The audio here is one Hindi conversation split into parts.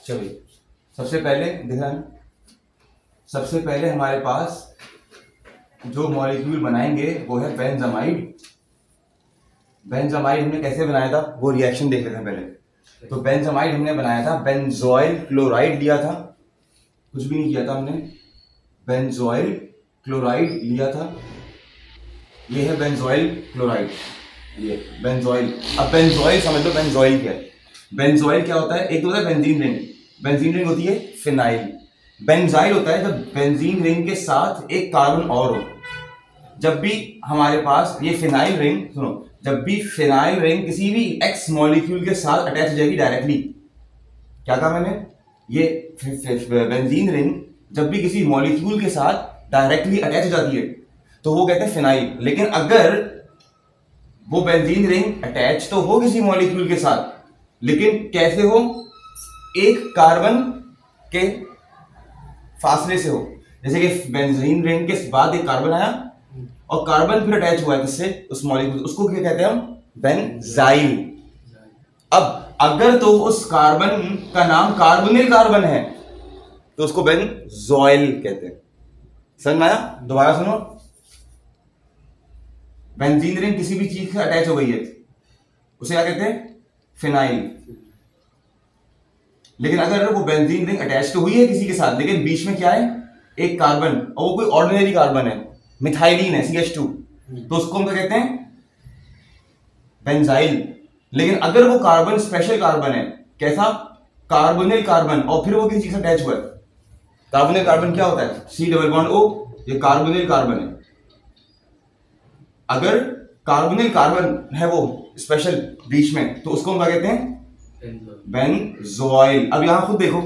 चलिए सबसे पहले दिख रहा है, सबसे पहले हमारे पास जो मॉलिक्यूल बनाएंगे वो है बेंजामाइड। बेंजामाइड हमने कैसे बनाया था वो रिएक्शन देख लेते हैं पहले। तो बेंजामाइड हमने बनाया था, बेंजोइल क्लोराइड लिया था, कुछ भी नहीं किया था हमने, बेंजोइल क्लोराइड लिया था। ये है बेंजोइल क्लोराइड, ये बेंजोइल। अब बेंजोइल समझ लो, बेंजोइल क्या है? बेंजोइल क्या होता है? एक तो होता है बेंजीन रिंग, बेंजीन रिंग होती है फिनाइल। बेंजाइल होता है जब बेंजीन रिंग के साथ एक कार्बन और हो। जब भी हमारे पास ये फिनाइल रिंग, सुनो, जब भी फिनाइल रिंग किसी भी एक्स मॉलिक्यूल के साथ अटैच हो जाएगी डायरेक्टली, क्या कहा मैंने? ये बेंजीन रिंग जब भी किसी मॉलिक्यूल के साथ डायरेक्टली अटैच हो जाती है तो वो कहते हैं फिनाइल। लेकिन अगर वो बेंजीन रिंग अटैच तो हो किसी मॉलिक्यूल के साथ, लेकिन कैसे हो? एक कार्बन के फासले से हो। जैसे कि बेंजीन रिंग के बाद एक कार्बन आया और कार्बन फिर अटैच हुआ है किससे? उस मॉलिक्यूल, उसको क्या कहते हैं हम? बेंजाइल। अब अगर तो उस कार्बन का नाम कार्बोनिल कार्बन है तो उसको बेंजोइल कहते हैं। समझ में आया? दोबारा सुनो, बेंजीन रिंग किसी भी चीज से अटैच हो गई है उसे क्या कहते हैं? फिनाइल। लेकिन अगर वो बेंजीन रिंग अटैच तो हुई है किसी के साथ, लेकिन बीच में क्या है? एक कार्बन, और वो कोई ऑर्डिनरी कार्बन है, मिथाइलिन है, CH2, तो उसको हम क्या कहते हैं? बेंजाइल। लेकिन अगर वो कार्बन स्पेशल कार्बन है, कैसा? कार्बोनिल कार्बन, और फिर वो किसी चीज से अटैच हुआ है। कार्बोनिल कार्बन क्या होता है? C डबल बॉन्ड O, ये कार्बोनिल कार्बन है। अगर कार्बोनिल कार्बन है वो स्पेशल बीच में, तो उसको हम क्या कहते हैं? बेंजोइल। अब यहां खुद देखो,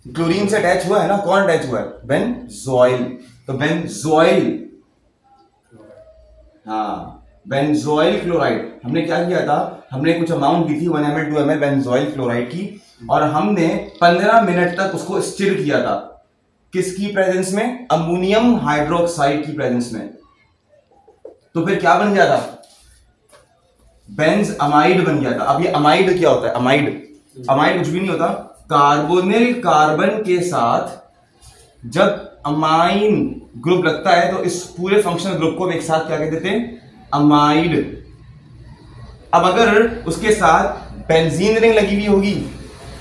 क्लोरीन से अटैच हुआ है ना, कौन अटैच हुआ है? बेंजोइल। तो बेंजोइल, हाँ, बेंजोइल क्लोराइड। हमने क्या किया था? हमने कुछ अमाउंट दी थी 1 ml 2 ml बेंजोइल क्लोराइड की, और हमने 15 मिनट तक उसको स्टिर किया था। किसकी प्रेजेंस में? अमोनियम हाइड्रोक्साइड की प्रेजेंस में। तो फिर क्या बन गया था? बेंज अमाइड बन गया था। अब ये अमाइड क्या होता है? अमाइड कुछ भी नहीं होता, कार्बोनिल कार्बन के साथ जब अमाइन ग्रुप लगता है तो इस पूरे फंक्शनल ग्रुप को एक साथ क्या कहते देते हैं? अमाइड। अब अगर उसके साथ बेंजीन रिंग लगी हुई होगी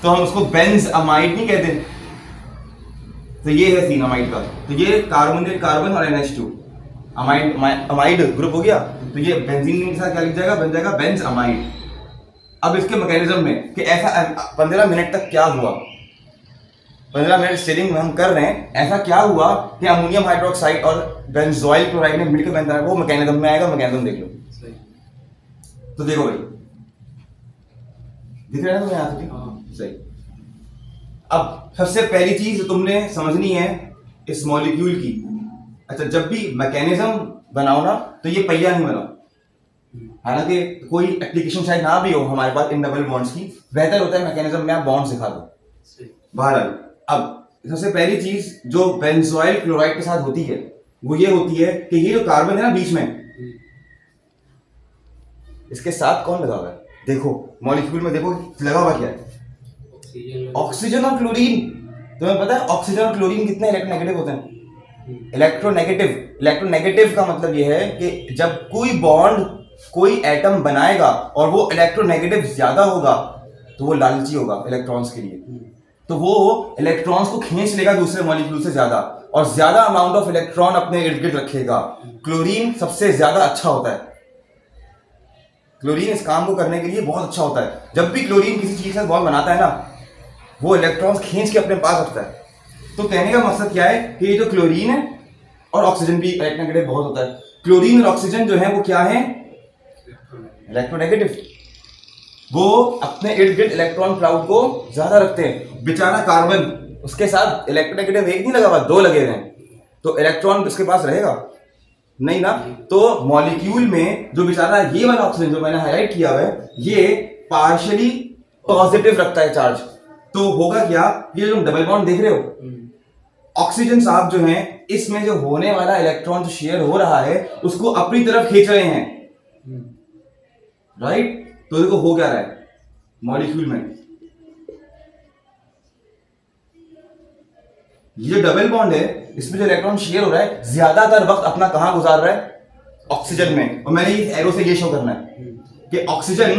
तो हम उसको बेंज अमाइड नहीं कहते। तो ये है सीन अमाइड का। तो ये कार्बोनिल कार्बन और NH2 अमाइड ग्रुप हो गया। तो ये बेंजीन रिंग के साथ क्या लिख जाएगा? बन जाएगा बेंज अमाइड। अब इसके मैकेनिज्म में कि ऐसा 15 मिनट तक क्या हुआ, 15 मिनट स्टिरिंग हम कर रहे हैं, ऐसा क्या हुआ कि अमोनियम हाइड्रोक्साइड और बेंजोइल क्लोराइड ने मिलकर बनता है, वो मैकेनिज्म में आएगा। मैकेनिज्म देख लो। तो देखो भाई, दिख रहा है ना यहां से? सही। अब सबसे पहली चीज तुमने समझनी है इस मॉलिक्यूल की। अच्छा, जब भी मैकेनिज्म बनाओ ना तो ये पहिया नहीं बनाओ। हालांकि कोई एप्लीकेशन शायद ना भी हो हमारे पास इन डबल बॉन्ड्स की, बेहतर होता है मैकेनिज्म में आप बॉन्ड्स दिखा दो। बहरहाल, अब सबसे पहली चीज जो बेंजोइल क्लोराइड के साथ होती है वो ये होती है कि ये जो कार्बन है ना बीच में, इसके साथ कौन लगा हुआ है? देखो मॉलिक्यूल में, देखो लगा हुआ क्या है? ऑक्सीजन और क्लोरीन। तुम्हें पता है ऑक्सीजन और क्लोरीन कितने इलेक्ट्रोनेगेटिव होते हैं? इलेक्ट्रोनेगेटिव। इलेक्ट्रोनेगेटिव का मतलब यह है कि जब कोई बॉन्ड, कोई एटम बनाएगा और वो इलेक्ट्रोनेगेटिव ज्यादा होगा तो वो लालची होगा इलेक्ट्रॉन्स के लिए, तो वो इलेक्ट्रॉन्स को खींच लेगा दूसरे मॉलिक्यूल से ज्यादा, और ज्यादा अमाउंट ऑफ इलेक्ट्रॉन अपने इर्द गिर्द रखेगा। क्लोरीन सबसे ज्यादा अच्छा होता है। क्लोरीन इस काम को करने के लिए बहुत अच्छा होता है। जब भी क्लोरीन किसी चीज से बॉन्ड बनाता है ना, वो इलेक्ट्रॉन्स खींच के अपने पास रखता है। तो कहने का मकसद क्या है कि ये जो क्लोरीन है, और ऑक्सीजन भी इलेक्ट्रोनेगेटिव बहुत होता है, क्लोरीन और ऑक्सीजन जो है वो क्या है? इलेक्ट्रोनेगेटिव। वो अपने इर्द गिर्द इलेक्ट्रॉन क्लाउड को ज्यादा रखते हैं। बेचारा कार्बन, उसके साथ इलेक्ट्रोनेगेटिव एक नहीं लगा हुआ, 2 लगे हुए हैं, तो इलेक्ट्रॉन उसके पास रहेगा नहीं ना। तो मॉलिक्यूल में जो बेचारा ये वाला ऑक्सीजन जो मैंने हाईलाइट किया हुआ है, ये पार्शियली पॉजिटिव रखता है चार्ज। तो होगा क्या? ये जो डबल बॉन्ड देख रहे हो, ऑक्सीजन साहब जो हैं, इसमें जो होने वाला इलेक्ट्रॉन जो शेयर हो रहा है उसको अपनी तरफ खींच रहे हैं, राइट? तो देखो हो क्या रहा है मॉलिक्यूल में, ये जो डबल बॉन्ड है इसमें जो इलेक्ट्रॉन शेयर हो रहा है ज्यादातर वक्त अपना कहां गुजार रहा है? ऑक्सीजन में। और मैंने इस एरो से ये शो करना है कि ऑक्सीजन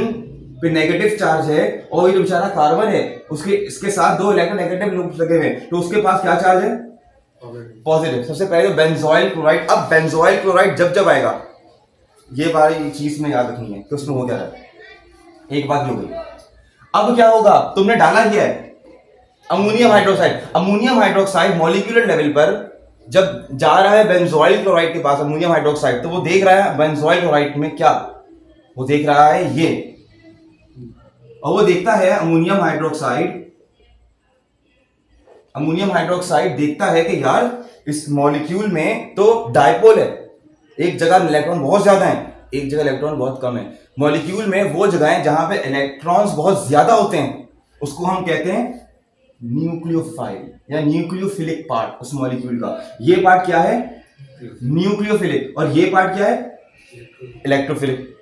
पे नेगेटिव चार्ज है और ये जो बेचारा कार्बन है उसके इसके साथ दो इलेक्ट्रोनेगेटिव लूप लगे हुए हैं, तो उसके पास क्या चार्ज है? पॉजिटिव। सबसे पहले तो बेंजोइल क्लोराइड। अब बेंजोइल क्लोराइड जब आएगा ये वाली चीज में याद रखनी है कि उसमें हो क्या है। एक बात हो गई। अब क्या होगा? तुमने डाला क्या है? Ammonium hydroxide. Ammonium hydroxide molecular level पर जब जा रहा है बेंजोइल क्लोराइड के पास, अमोनियम हाइड्रोक्साइड, तो वो देख रहा है बेंजोइल क्लोराइड में क्या? वो देख रहा है ये, और वो देखता है अमोनियम हाइड्रोक्साइड देखता है कि यार इस मॉलिक्यूल में तो डायपोल है, एक जगह इलेक्ट्रॉन बहुत ज्यादा है, एक जगह इलेक्ट्रॉन बहुत कम है। मॉलिक्यूल में वो जगहें जहां पे इलेक्ट्रॉन्स बहुत ज्यादा होते हैं उसको हम कहते हैं न्यूक्लियोफाइल या न्यूक्लियोफिलिक पार्ट उस मॉलिक्यूल का। ये पार्ट क्या है? न्यूक्लियोफिलिक। और ये पार्ट क्या है? इलेक्ट्रोफिलिक।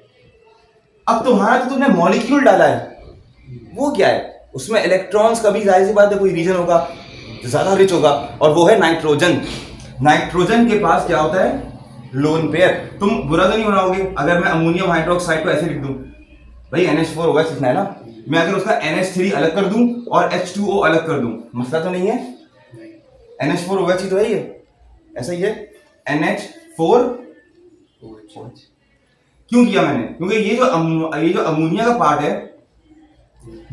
अब तुम्हारा तो तुमने मॉलिक्यूल डाला है, वो क्या है? उसमें इलेक्ट्रॉन्स का भी जाहिर सी बात है कोई रीजन होगा जो ज्यादा रिच होगा, और वो है नाइट्रोजन। नाइट्रोजन के पास क्या होता है? Lone pair. तुम बुरा तो नहीं बनाओगे अगर मैं अमोनियम हाइड्रोक्साइड को ऐसे लिख दूं, भाई NH4OH लिखना है ना, मैं अगर उसका NH3 अलग कर दूं और H2O अलग कर दूं, मसला तो नहीं है? NH4OH ही तो है ये, ऐसा ही है NH4OH। क्यों किया मैंने? क्योंकि ये जो अमोनिया का पार्ट है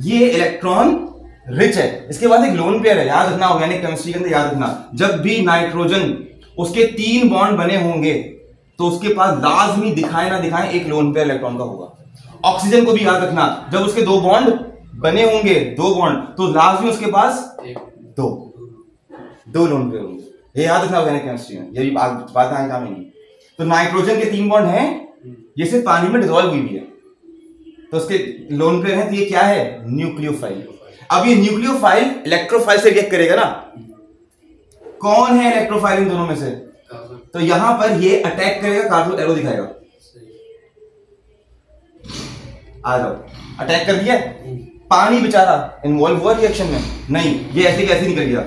ये इलेक्ट्रॉन रिच है, इसके पास एक लोन पेयर है। याद रखना, ऑर्गेनिक केमिस्ट्री के अंदर याद रखना, जब भी नाइट्रोजन उसके 3 बॉन्ड बने होंगे तो उसके पास लाजमी दिखाए ना दिखाए एक लोन पेयर इलेक्ट्रॉन का होगा। ऑक्सीजन को भी याद रखना, जब उसके 2 बॉन्ड बने होंगे, 2 बॉन्ड, तो लाजमी उसके पास दो लोन पेयर होंगे। ये याद रखना ऑर्गेनिक केमिस्ट्री में, यही बात आगे काम नहीं। तो नाइट्रोजन के 3 बॉन्ड हैं, ये सिर्फ पानी में डिसॉल्व हुई है, तो उसके लोन पेयर है, तो ये क्या है? न्यूक्लियोफाइल। अब ये न्यूक्लियोफाइल इलेक्ट्रोफाइल से रिएक्ट करेगा ना। कौन है इलेक्ट्रोफाइल इन दोनों में से? तो यहां पर ये अटैक करेगा, कार्बन एरो दिखाएगा, आ जाओ, अटैक कर दिया। पानी बेचारा इन्वॉल्व हुआ रिएक्शन में? नहीं, ये ऐसे कैसे निकल गया?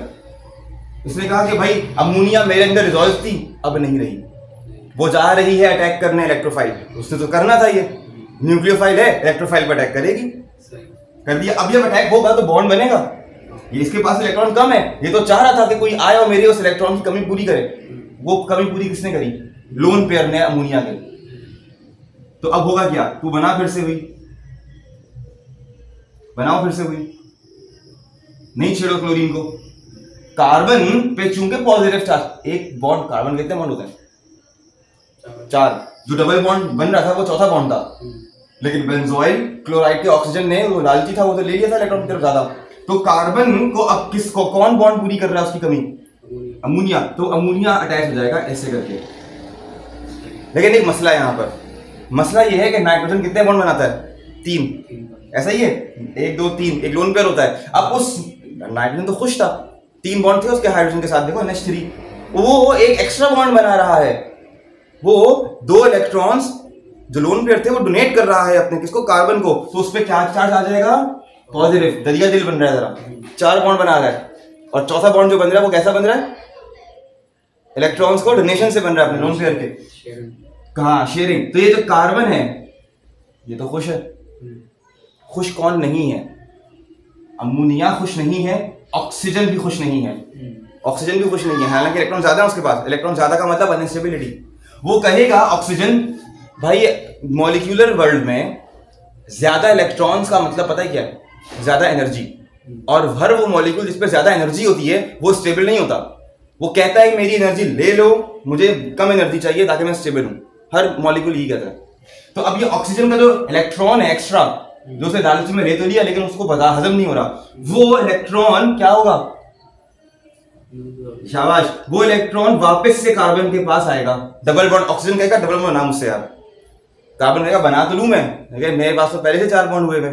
इसने कहा कि भाई अमोनिया मेरे अंदर रिजॉल्व थी, अब नहीं रही, वो जा रही है अटैक करने इलेक्ट्रोफाइल। उसने तो करना था, ये न्यूक्लियोफाइल है, इलेक्ट्रोफाइल पर अटैक करेगी, कर दिया। अब जब अटैक होगा तो बॉन्ड बनेगा, ये इसके पास इलेक्ट्रॉन कम है, ये तो चाह रहा था कि कोई आए और मेरे उस इलेक्ट्रॉन की कमी पूरी करे। वो कमी पूरी किसने करी? लोन पेयर ने, अमोनिया के। तो अब होगा क्या? तू बना फिर से हुई, बनाओ फिर से हुई, नहीं छेड़ो क्लोरीन को। कार्बन पे चूंकि पॉजिटिव चार्ज, एक बॉन्ड, कार्बन कितने बॉन्ड होते हैं? 4। जो डबल बॉन्ड बन रहा था वो चौथा बॉन्ड था, लेकिन बेंजोइल क्लोराइड के ऑक्सीजन ने, वो लालची था, वो तो ले लिया था इलेक्ट्रॉन की तरफ ज्यादा। तो कार्बन को अब किसको, कौन बॉन्ड पूरी कर रहा है उसकी कमी? अमोनिया। तो अमोनिया अटैच हो जाएगा ऐसे करके। लेकिन एक मसला है यहाँ पर, मसला ये है कि नाइट्रोजन कितने बॉन्ड बनाता है? 3। ऐसा ही है, 1 2 3, एक लोन पेयर होता है। अब उस नाइट्रोजन तो खुश था, 3 बॉन्ड थे उसके हाइड्रोजन के साथ, देखो NH3, वो एक एक्स्ट्रा बॉन्ड बना रहा है, वो 2 इलेक्ट्रॉन्स जो लोन पेयर थे वो डोनेट कर रहा है अपने किसको? कार्बन को। तो उस पर क्या चार्ज आ जाएगा? पॉजिटिव। दरिया दिल बन रहा है, जरा 4 बॉन्ड बना रहा है, और चौथा बॉन्ड जो बन रहा है वो कैसा बन रहा है? इलेक्ट्रॉन्स को डोनेशन से बन रहा है अपने लोन पेयर के। कहा? शेयरिंग। तो ये जो कार्बन है ये तो खुश है। खुश कौन नहीं है? अमोनिया खुश नहीं है, ऑक्सीजन भी खुश नहीं है। ऑक्सीजन भी खुश नहीं है, हालांकि इलेक्ट्रॉन ज्यादा है उसके पास। इलेक्ट्रॉन ज्यादा का मतलब अनस्टेबिलिटी। वो कहेगा ऑक्सीजन, भाई मॉलिक्यूलर वर्ल्ड में ज्यादा इलेक्ट्रॉन्स का मतलब पता है क्या है? ज्यादा एनर्जी। और हर वो मॉलिक्यूल जिस पर ज्यादा एनर्जी होती है वो स्टेबल नहीं होता। वो कहता है मेरी एनर्जी ले लो, मुझे कम एनर्जी चाहिए ताकि मैं स्टेबल हूं। हर मॉलिक्यूल यही कहता है। तो अब ये ऑक्सीजन का जो इलेक्ट्रॉन है एक्स्ट्रा, जो उसे लालच में ले तो लिया लेकिन उसको पता हजम नहीं हो रहा, वो इलेक्ट्रॉन क्या होगा? शाबाश, वो इलेक्ट्रॉन वापस से कार्बन के पास आएगा। डबल बॉन्ड, ऑक्सीजन कहेगा डबल बॉन्ड बना मुझसे यार, कार्बन कहेगा बना तो लूं मैं, लेकिन मेरे पास तो पहले से 4 बॉन्ड हुए थे।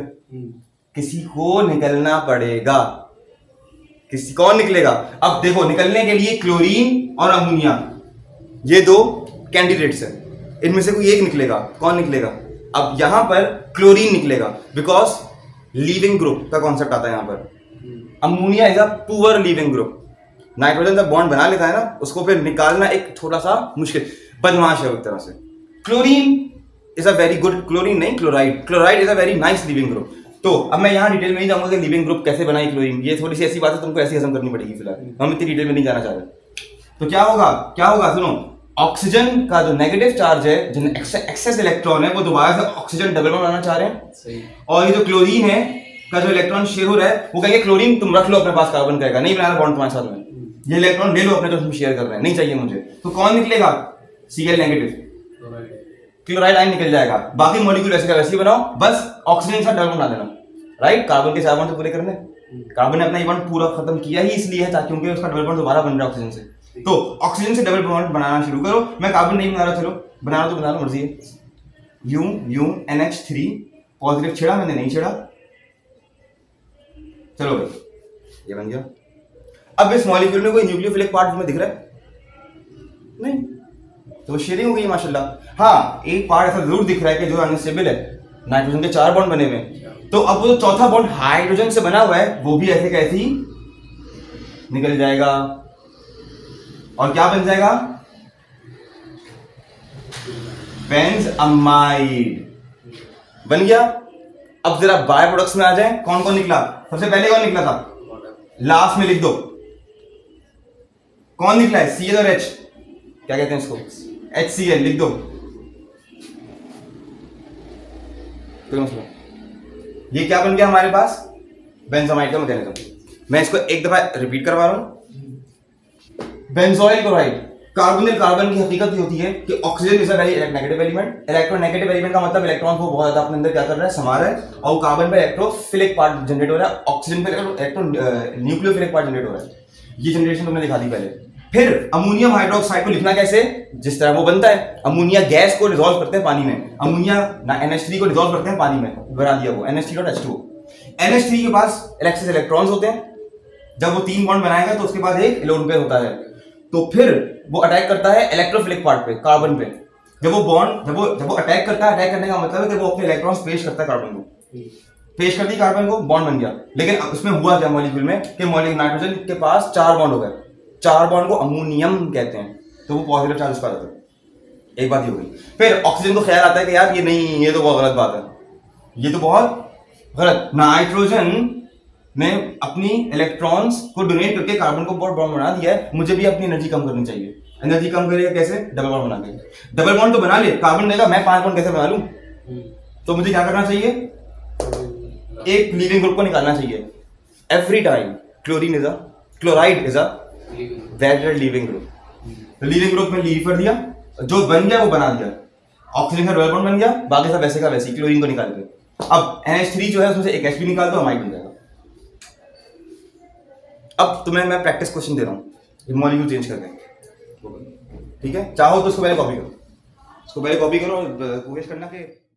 किसी को निकलना पड़ेगा, किसी कौन निकलेगा? अब देखो, निकलने के लिए क्लोरीन और अमोनिया ये 2 कैंडिडेट्स हैं, इनमें से कोई एक निकलेगा। कौन निकलेगा? अब यहां पर क्लोरीन निकलेगा, बिकॉज लीविंग ग्रुप का कॉन्सेप्ट आता है यहां पर। Ammonia is a poor leaving group, nitrogen जब बॉन्ड बना लेता है ना, उसको फिर निकालना एक थोड़ा सा मुश्किल, बदमाश है एक तरह से। Chlorine is a very good, chlorine नहीं chloride, chloride is a very nice leaving group. तो अब मैं यहाँ डिटेल में नहीं जाऊंगा कि लिविंग ग्रुप कैसे बनाई क्लोरीन, ये थोड़ी सी ऐसी बात है तुमको ऐसी हजम करनी पड़ेगी फिलहाल, हम इतनी डिटेल में नहीं जाना चाह रहे। तो क्या होगा सुनो, ऑक्सीजन का जो नेगेटिव चार्ज है, जो एक्सेस इलेक्ट्रॉन है, वो दोबारा से ऑक्सीजन डबल बॉन्ड बनाना चाह रहे हैं। सही। और ये जो क्लोरीन है का जो इलेक्ट्रॉन शेयर हो रहा है, वो कहेंगे क्लोरीन तुम रख लो अपने पास, कार्बन कहेगा नहीं बनाना बॉन्ड तुम्हारे साथ में, ये इलेक्ट्रॉन ले लो अपने जो तुम शेयर कर रहे हैं, नहीं चाहिए मुझे। तो कौन निकलेगा? Cl नेगेटिव, क्लोराइड आयन निकल जाएगा। बाकी मॉलिक्यूल ऐसे का वैसे बनाओ, बस ऑक्सीजन के साथ डबल बॉन्ड बना देना, राइट। कार्बन के 4 बॉन्ड तो पूरे करने, कार्बन ने अपना ये बॉन्ड पूरा खत्म किया ही इसलिए है ताकि क्योंकि उसका डबल बॉन्ड दोबारा बन रहा है ऑक्सीजन से। तो ऑक्सीजन से डबल बॉन्ड बनाना शुरू करो। मैं कार्बन नहीं बना रहा, चलो बना लो तो बना लो, मर्जी है। यू NH3 पॉजिटिव छेड़ा, मैंने नहीं छेड़ा, चलो भाई ये बन गया। अब इस मॉलिक्यूल में कोई न्यूक्लियोफिलिक पार्ट तुम्हें दिख रहा है? नहीं, तो शेयरिंग हो गई माशाल्लाह। हाँ, एक पार्ट ऐसा जरूर दिख रहा है कि जो अनस्टेबल है, नाइट्रोजन के 4 बॉन्ड बने हुए। तो अब वो चौथा बॉन्ड हाइड्रोजन से बना हुआ है, वो भी ऐसे कैसे ही निकल जाएगा और क्या बन जाएगा? बेंज़ामाइड बन गया। अब जरा बाय प्रोडक्ट्स में आ जाए, कौन कौन निकला? सबसे पहले कौन निकला था? लास्ट में लिख दो कौन निकला है, Cl और H, क्या कहते हैं इसको, HCl लिख दो, कोई मसला। ये क्या बन गया हमारे पास, बेंजामाइड का मैकेनिज्म। मैं इसको एक दफा रिपीट करवा रहा हूं। बेंजोइल क्लोराइड, कार्बोनिल कार्बन की हकीकत ये होती है कि oxygen is a very negative element. Electronegative element का मतलब इलेक्ट्रॉन को बहुत ज्यादा अपने अंदर क्या कर रहा है, समा रहा है, और कार्बन पे इलेक्ट्रोफिलिक पार्ट जनरेट हो रहा है, ऑक्सीजन पे न्यूक्लियोफिलिक पार्ट जनरेट हो रहा है। ये जनरेशन तुमने दिखा दी पहले। फिर अमोनियम हाइड्रोक्साइड को लिखना कैसे, जिस तरह वो बनता है, अमोनिया गैस को डिसॉल्व करते हैं पानी में, अमोनिया NH3 को डिसॉल्व करते हैं पानी में, बना दिया वो NH3.H2। NH3 के पास एक्सेस इलेक्ट्रॉन्स होते हैं, जब वो 3 बॉन्ड बनाएगा तो उसके पास एक लोन पेयर होता है, तो फिर वो अटैक करता है इलेक्ट्रोफिलिक पार्ट पे, कार्बन पे। जब वो अटैक करता है, अटैक करने का मतलब है कि वो अपने इलेक्ट्रॉन्स पेश करता है कार्बन को, पेश कर दी कार्बन को, बॉन्ड बन गया। लेकिन उसमें हुआ क्या मॉलिक्यूल में कि नाइट्रोजन के पास 4 बॉन्ड हो गए, 4 बॉन्ड को अमोनियम कहते हैं, तो वो पॉजिटिव चार्ज उसका रहता है। एक बात ये हो गई। फिर ऑक्सीजन को ख्याल आता है कि यार ये नहीं, ये तो बहुत गलत बात है, ये तो बहुत गलत। नाइट्रोजन ने अपनी इलेक्ट्रॉन्स को डोनेट करके कार्बन को बहुत बॉन्ड बना दिया है, मुझे भी अपनी एनर्जी कम करनी चाहिए। एनर्जी कम करेगा कैसे? डबल बॉन्ड बना के। डबल बॉन्ड तो बना ले, कार्बन देगा, मैं 5 बॉन्ड कैसे बना लूं? तो मुझे क्या करना चाहिए, एक लिविंग ग्रुप को निकालना चाहिए। Every time chloride is a very leaving group. Leaving group में लीव कर दिया, जो बन गया वो बना दिया, ऑक्सीजन का डबल बॉन्ड बन गया, बाकी सब वैसे का वैसे, क्लोरीन को निकाल के। अब NH3 जो है उसमें से एक H भी निकाल दो, अमाइड बन जाएगा। अब तुम्हें मैं प्रैक्टिस क्वेश्चन दे रहा हूँ, मॉलिक्यूल चेंज करके, ठीक है? चाहो तो उसको पहले कॉपी करो, कोशिश करना कि